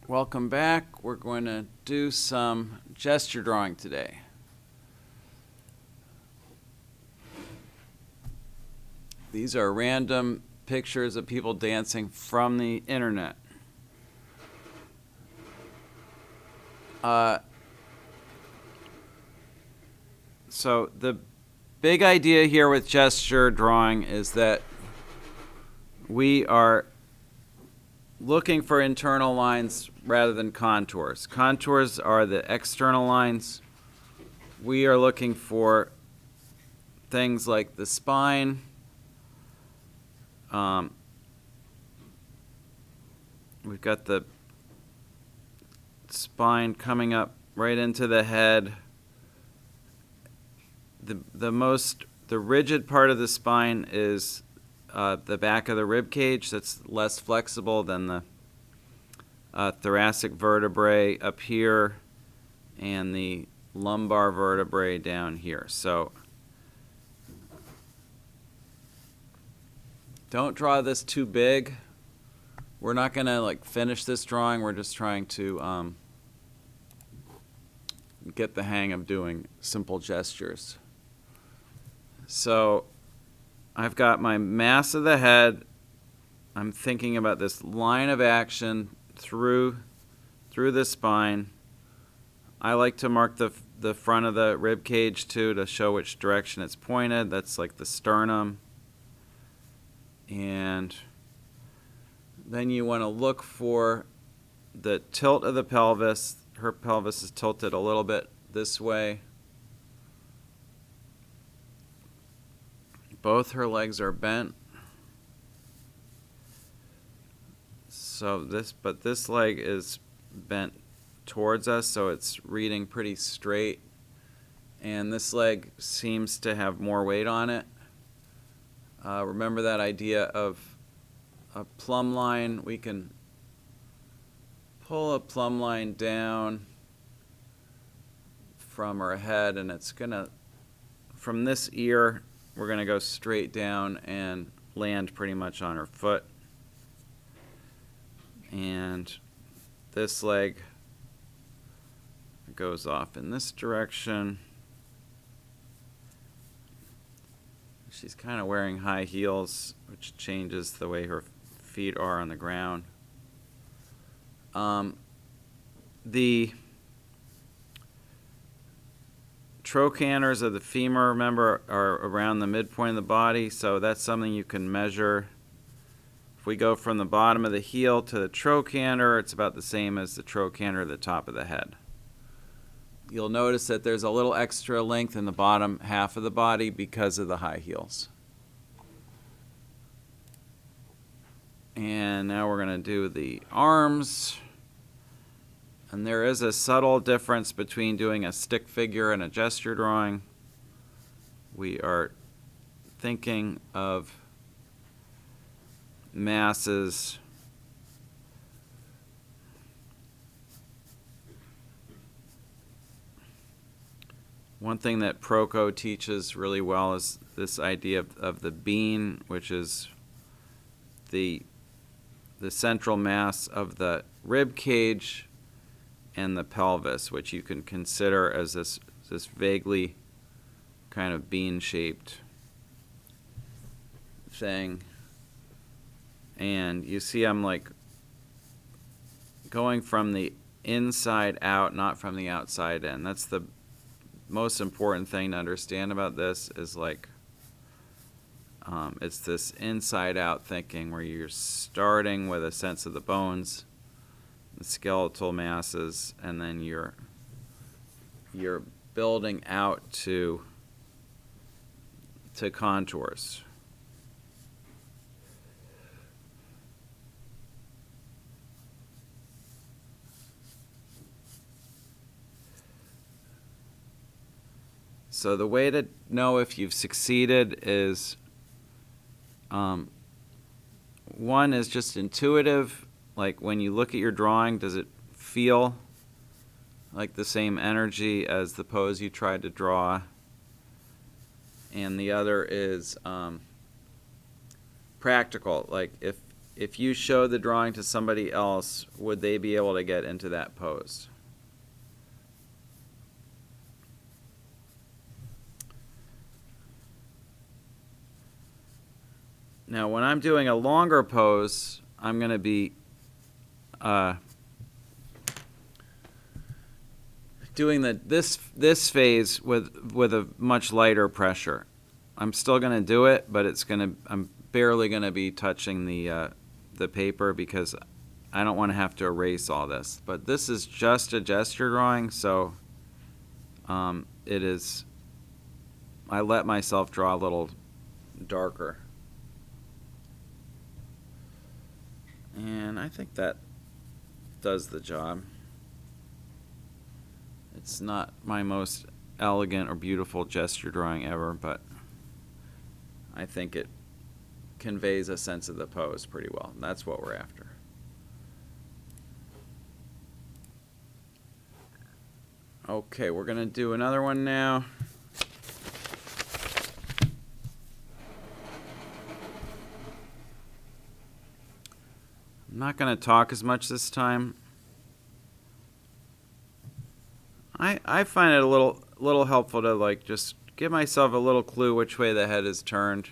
Welcome back. We're going to do some gesture drawing today. These are random pictures of people dancing from the internet. So the big idea here with gesture drawing is that we are looking for internal lines rather than contours. Contours are the external lines. We are looking for things like the spine, we've got the spine coming up right into the head. The rigid part of the spine is the back of the rib cage. That's less flexible than the thoracic vertebrae up here and the lumbar vertebrae down here. So don't draw this too big. We're not going to finish this drawing. We're just trying to get the hang of doing simple gestures. So I've got my mass of the head. I'm thinking about this line of action through the spine. I like to mark the front of the rib cage too to show which direction it's pointed. That's like the sternum. And then you want to look for the tilt of the pelvis. Her pelvis is tilted a little bit this way. Both her legs are bent. So this leg is bent towards us, so it's reading pretty straight. And this leg seems to have more weight on it. Remember that idea of a plumb line? We can pull a plumb line down from her head, and it's gonna, from this ear, we're gonna go straight down and land pretty much on her foot. And this leg goes off in this direction. She's kind of wearing high heels, which changes the way her feet are on the ground. The trochanters of the femur, remember, are around the midpoint of the body, so that's something you can measure. If we go from the bottom of the heel to the trochanter, it's about the same as the trochanter at the top of the head. You'll notice that there's a little extra length in the bottom half of the body because of the high heels. And now we're going to do the arms. And there is a subtle difference between doing a stick figure and a gesture drawing. We are thinking of masses. One thing that Proko teaches really well is this idea of the bean, which is the central mass of the rib cage and the pelvis, which you can consider as this vaguely kind of bean-shaped thing. And you see I'm like going from the inside out, not from the outside in. That's the most important thing to understand about this is it's this inside out thinking where you're starting with a sense of the bones, the skeletal masses, and then you're building out to contours. So the way to know if you've succeeded is, one is just intuitive, like when you look at your drawing, does it feel like the same energy as the pose you tried to draw? And the other is practical, like if if you showed the drawing to somebody else, would they be able to get into that pose? Now, when I'm doing a longer pose, I'm going to be doing this phase with a much lighter pressure. I'm still going to do it, but I'm barely going to be touching the paper because I don't want to have to erase all this. But this is just a gesture drawing, so it is. I let myself draw a little darker. And I think that does the job. It's not my most elegant or beautiful gesture drawing ever, but I think it conveys a sense of the pose pretty well. And that's what we're after. Okay, we're going to do another one now. I'm not going to talk as much this time. I find it a little helpful to like just give myself a little clue which way the head is turned.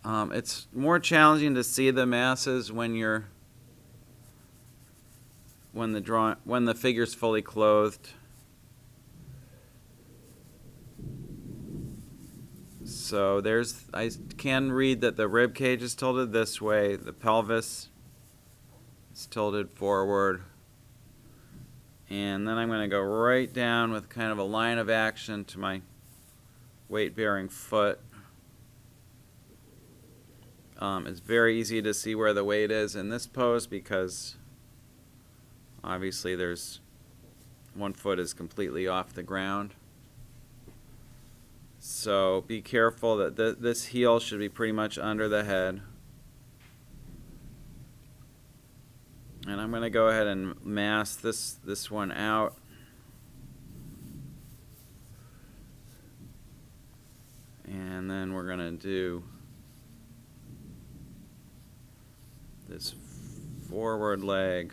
It's more challenging to see the masses when the figure's fully clothed. So I can read that the rib cage is tilted this way, the pelvis is tilted forward, and then I'm going to go right down with kind of a line of action to my weight-bearing foot. It's very easy to see where the weight is in this pose because obviously one foot is completely off the ground. So be careful that this heel should be pretty much under the head. And I'm going to go ahead and mask this one out. And then we're going to do this forward leg.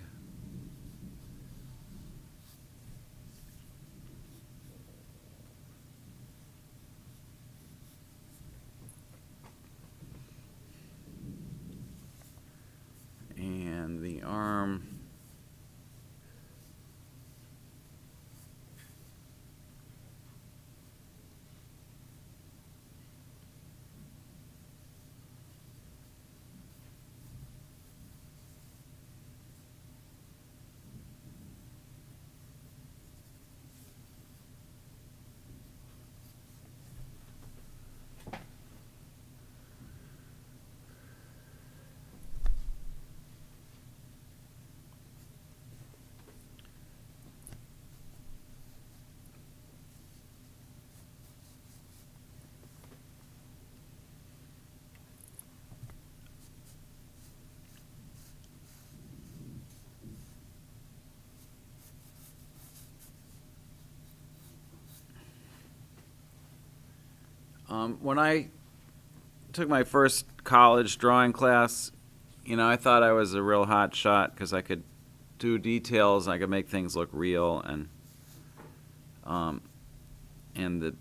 And the arm. When I took my first college drawing class, I thought I was a real hot shot because I could do details, I could make things look real, and the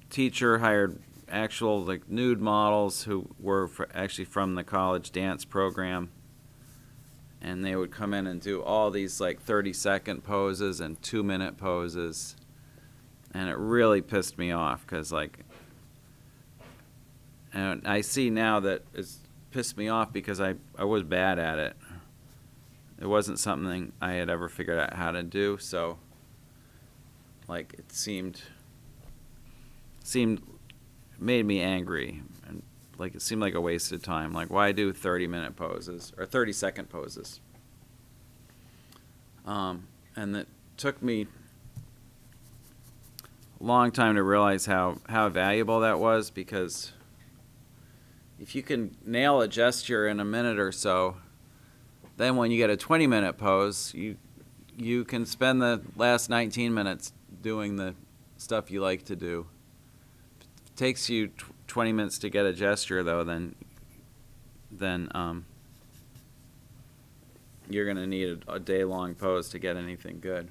teacher hired actual like nude models who were actually from the college dance program, and they would come in and do all these like 30-second poses and 2-minute poses. And it really pissed me off because, and I see now that it's pissed me off because I was bad at it. It wasn't something I had ever figured out how to do, so, it made me angry. And, it seemed like a wasted time. Why do 30-minute poses or 30-second poses? And it took me long time to realize how valuable that was, because if you can nail a gesture in a minute or so, then when you get a 20-minute pose, you can spend the last 19 minutes doing the stuff you like to do. If it takes you 20 minutes to get a gesture, though, then you're going to need a day-long pose to get anything good.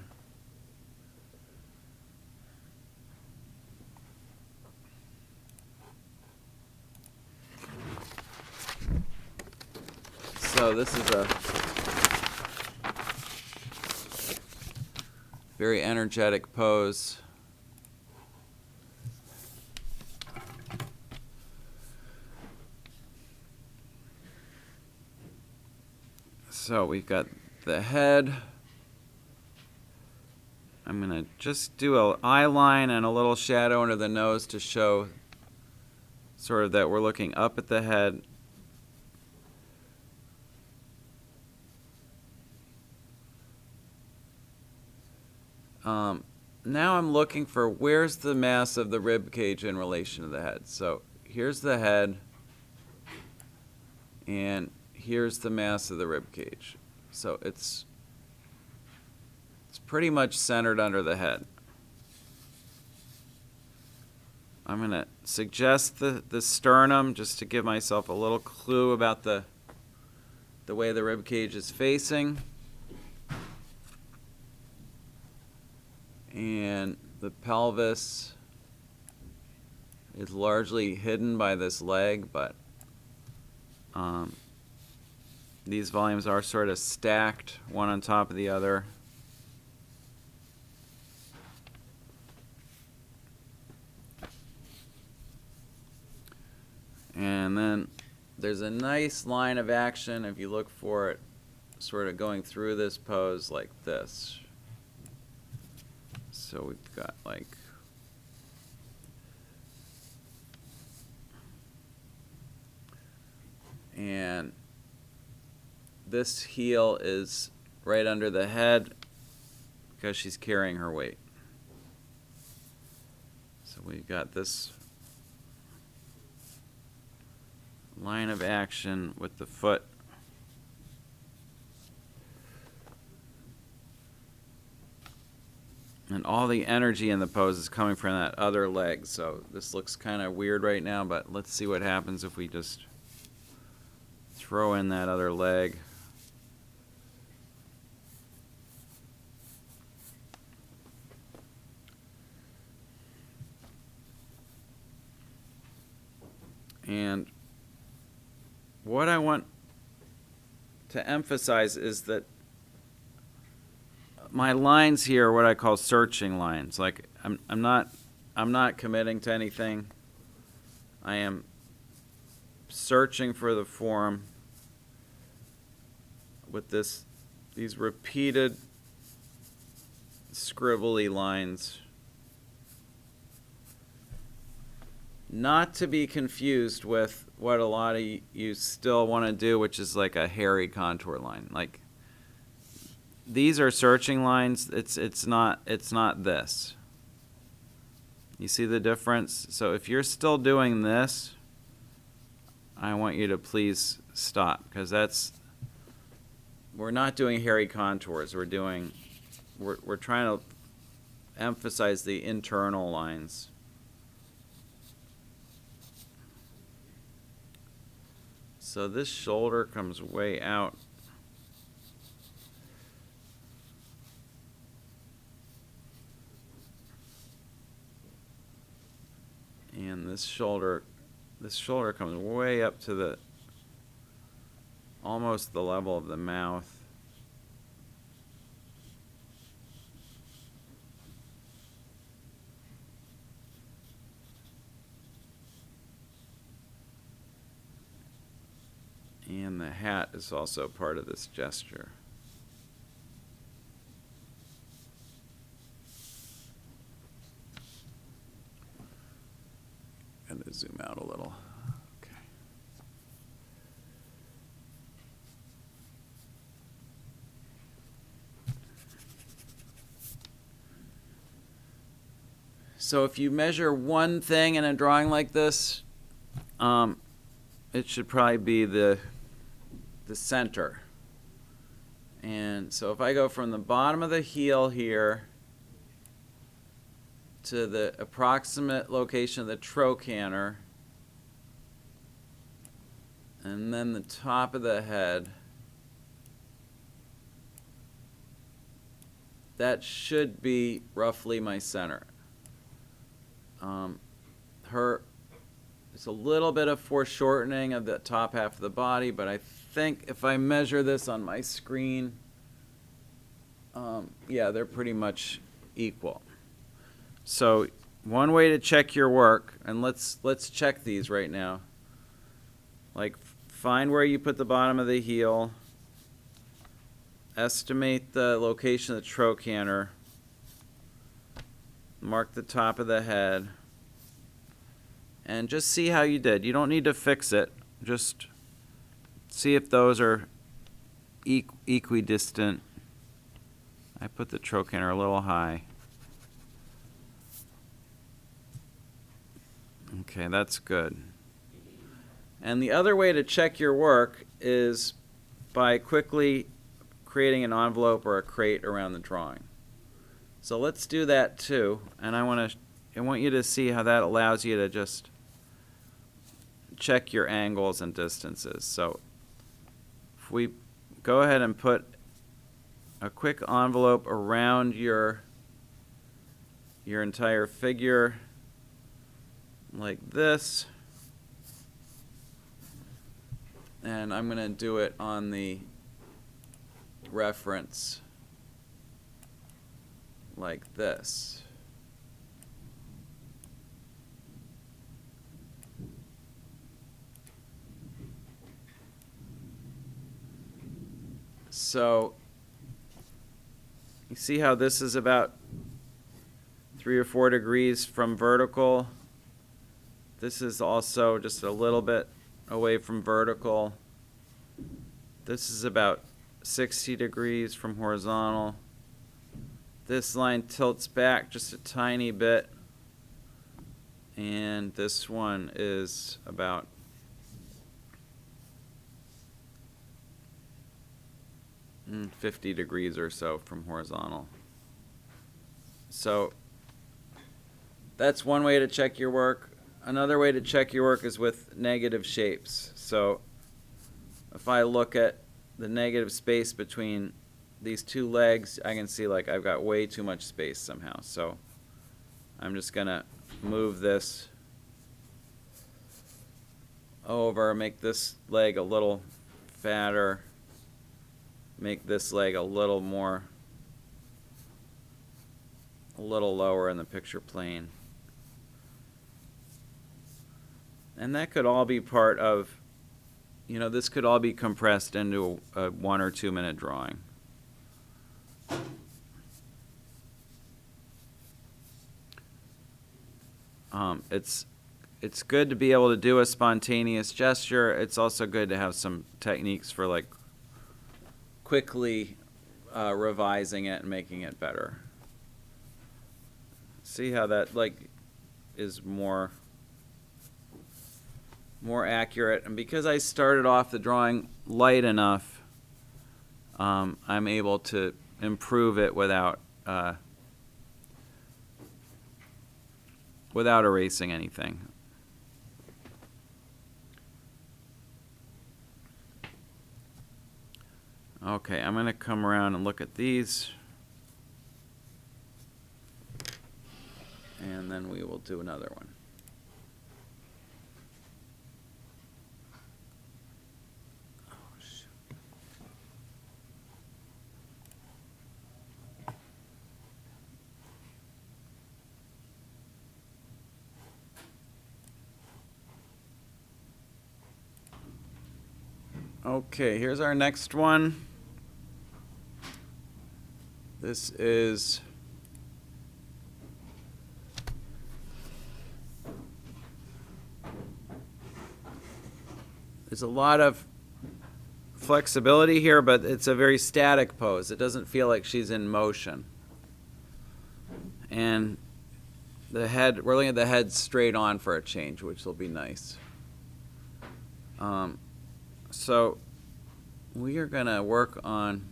So this is a very energetic pose. So we've got the head. I'm going to just do an eye line and a little shadow under the nose to show sort of that we're looking up at the head. Now I'm looking for where's the mass of the rib cage in relation to the head. So here's the head, and here's the mass of the rib cage. So it's pretty much centered under the head. I'm going to suggest the sternum just to give myself a little clue about the way the rib cage is facing. And the pelvis is largely hidden by this leg, but these volumes are sort of stacked one on top of the other. And then there's a nice line of action if you look for it, sort of going through this pose like this. So we've got like and this heel is right under the head because she's carrying her weight. So we've got this line of action with the foot. And all the energy in the pose is coming from that other leg. So this looks kind of weird right now, but let's see what happens if we just throw in that other leg. And what I want to emphasize is that my lines here are what I call searching lines. Like I'm not committing to anything. I am searching for the form with these repeated scribbly lines. Not to be confused with what a lot of you still want to do, which is like a hairy contour line. Like these are searching lines. It's not this. You see the difference? So if you're still doing this, I want you to please stop, because we're not doing hairy contours. We're trying to emphasize the internal lines. So this shoulder comes way out. And this shoulder comes way up to almost the level of the mouth. And the hat is also part of this gesture. And to zoom out a little. Okay. So if you measure one thing in a drawing like this, it should probably be the center. And so if I go from the bottom of the heel here to the approximate location of the trochanter, and then the top of the head. That should be roughly my center. It's a little bit of foreshortening of the top half of the body, but I think if I measure this on my screen, yeah, they're pretty much equal. So one way to check your work, and let's check these right now. Like, find where you put the bottom of the heel, estimate the location of the trochanter, mark the top of the head, and just see how you did. You don't need to fix it. Just see if those are equidistant. I put the trochanter a little high. Okay, that's good. And the other way to check your work is by quickly creating an envelope or a crate around the drawing. So let's do that too. And I want you to see how that allows you to just check your angles and distances. So if we go ahead and put a quick envelope around your entire figure like this, and I'm going to do it on the reference like this. So you see how this is about 3 or 4 degrees from vertical. This is also just a little bit away from vertical. This is about 60 degrees from horizontal. This line tilts back just a tiny bit, and this one is about 50 degrees or so from horizontal. So that's one way to check your work. Another way to check your work is with negative shapes. So if I look at the negative space between these two legs, I can see like I've got way too much space somehow. So I'm just going to move this over, make this leg a little fatter, make this leg a little lower in the picture plane. And that could all be part of, this could all be compressed into a 1 or 2 minute drawing. It's good to be able to do a spontaneous gesture. It's also good to have some techniques for like quickly revising it and making it better. See how that is more accurate, and because I started off the drawing light enough, I'm able to improve it without erasing anything. Okay, I'm going to come around and look at these, and then we will do another one. Okay, here's our next one. This is there's a lot of flexibility here, but it's a very static pose. It doesn't feel like she's in motion. And the head, we're looking at the head straight on for a change, which will be nice. So we are going to work on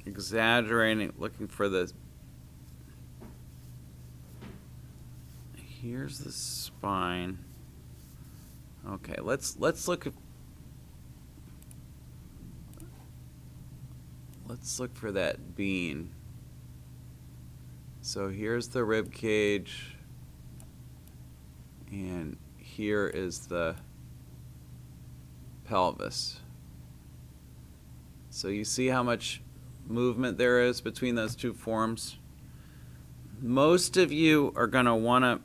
exaggerating, looking for the here's the spine. Okay, let's look at, let's look for that bean. So here's the rib cage, and here is the pelvis. So you see how much movement there is between those two forms? Most of you are going to want to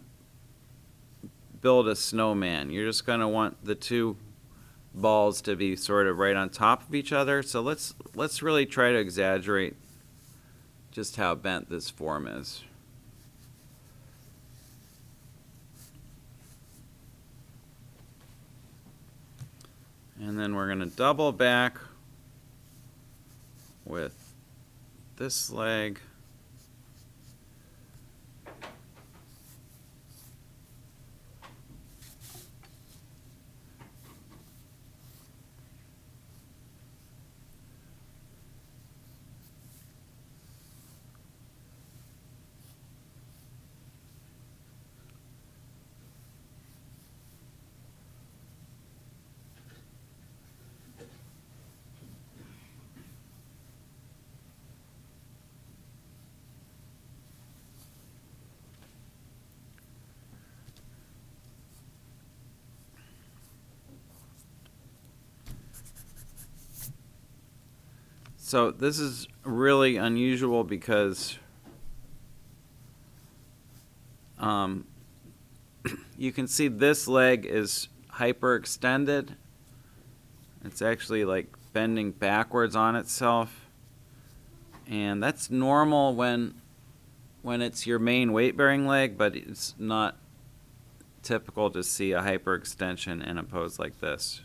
build a snowman. You're just going to want the two balls to be sort of right on top of each other. So let's really try to exaggerate just how bent this form is. And then we're going to double back with this leg. So this is really unusual because you can see this leg is hyperextended. It's actually like bending backwards on itself. And that's normal when it's your main weight-bearing leg, but it's not typical to see a hyperextension in a pose like this.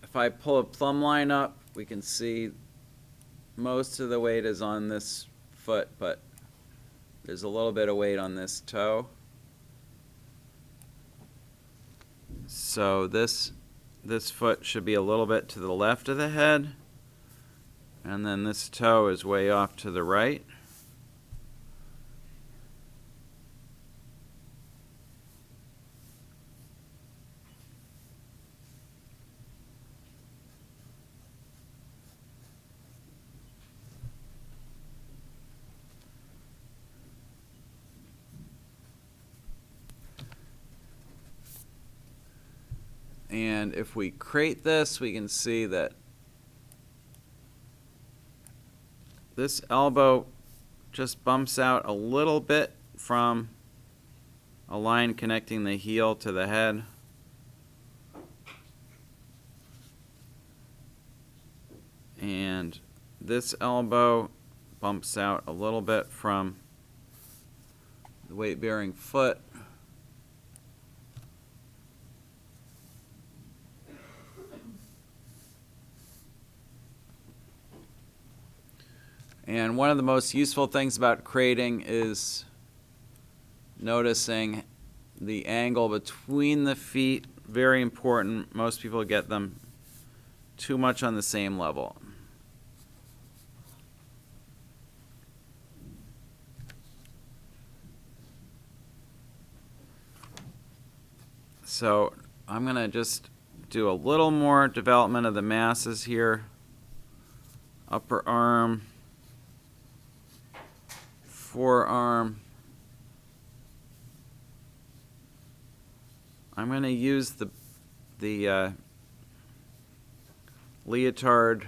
If I pull a plumb line up, we can see most of the weight is on this foot, but there's a little bit of weight on this toe. So this foot should be a little bit to the left of the head, and then this toe is way off to the right. And if we crate this, we can see that this elbow just bumps out a little bit from a line connecting the heel to the head. And this elbow bumps out a little bit from the weight-bearing foot. And one of the most useful things about crating is noticing the angle between the feet. Very important. Most people get them too much on the same level. So I'm going to just do a little more development of the masses here. Upper arm, forearm. I'm going to use the leotard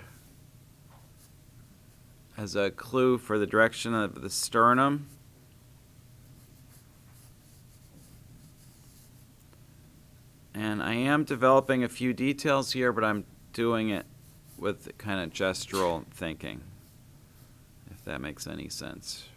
as a clue for the direction of the sternum. And I am developing a few details here, but I'm doing it with kind of gestural thinking, if that makes any sense.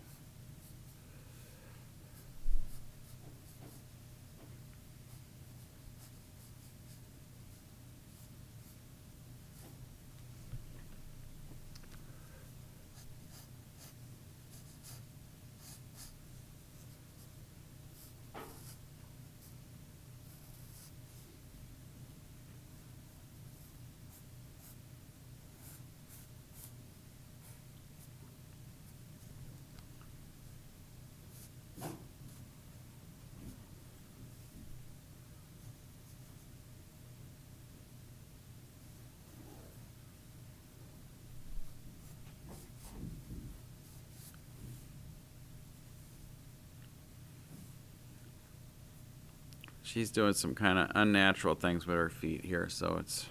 she's doing some kind of unnatural things with her feet here, so it's...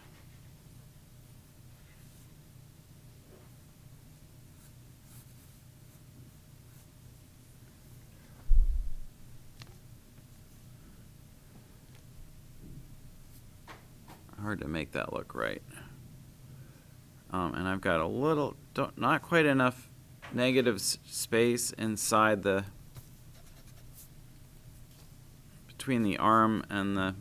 hard to make that look right. And I've got a little, not quite enough negative space inside the, between the arm and the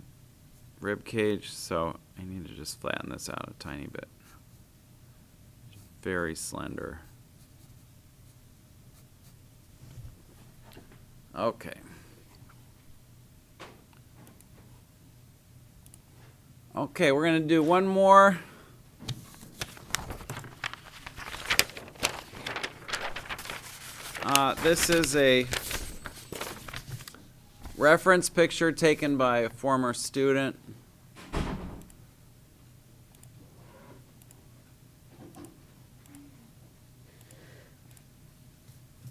rib cage, so I need to just flatten this out a tiny bit. Very slender. Okay. Okay, we're going to do one more. This is a reference picture taken by a former student.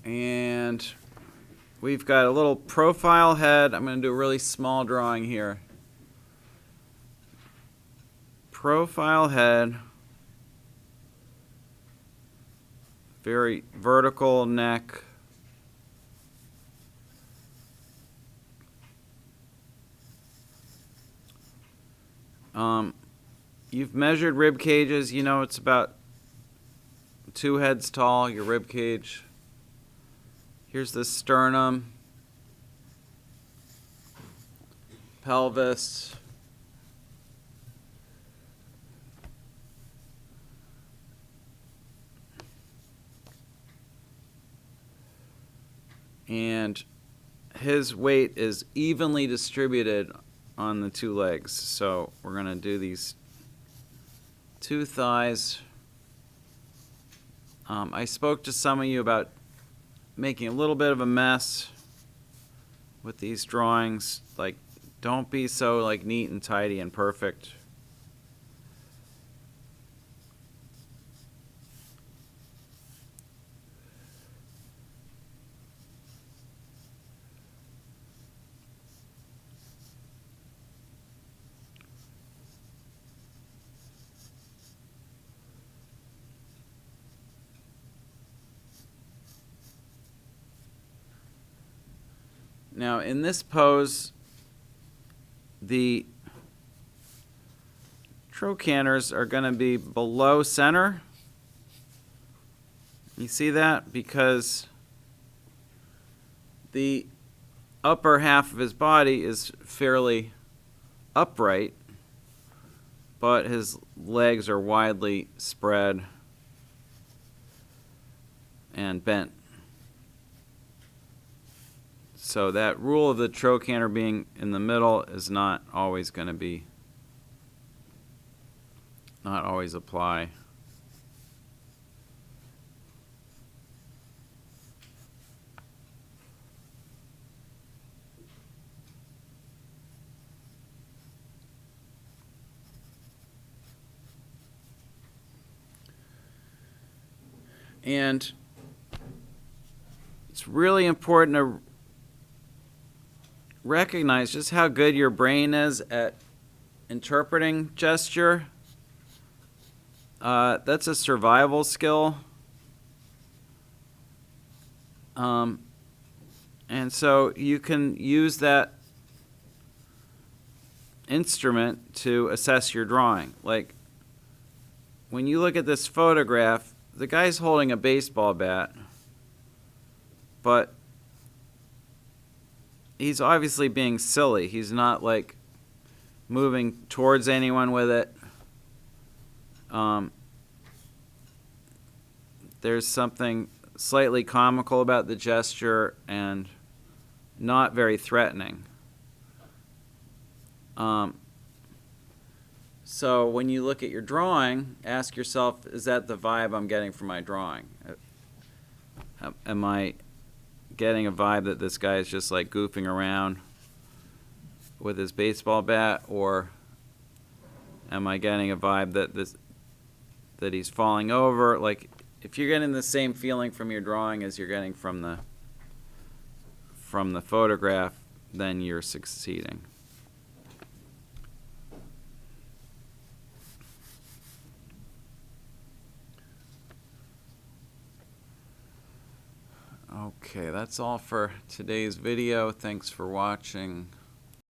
And we've got a little profile head. I'm going to do a really small drawing here. Profile head. Very vertical neck. You've measured rib cages. You know it's about 2 heads tall, your rib cage. Here's the sternum, pelvis, and his weight is evenly distributed on the 2 legs. So we're going to do these 2 thighs. I spoke to some of you about making a little bit of a mess with these drawings. Like, don't be so like neat and tidy and perfect. Now, in this pose, the trochanters are going to be below center. You see that? Because the upper half of his body is fairly upright, but his legs are widely spread and bent. So that rule of the trochanter being in the middle is not always going to be, not always apply. And it's really important to recognize just how good your brain is at interpreting gesture. That's a survival skill. And so you can use that instrument to assess your drawing. Like, when you look at this photograph, the guy's holding a baseball bat, but he's obviously being silly. He's not like moving towards anyone with it. There's something slightly comical about the gesture and not very threatening. So when you look at your drawing, ask yourself, is that the vibe I'm getting from my drawing? Am I getting a vibe that this guy is just like goofing around with his baseball bat, or am I getting a vibe that he's falling over? Like, if you're getting the same feeling from your drawing as you're getting from the photograph, then you're succeeding. Okay, that's all for today's video. Thanks for watching.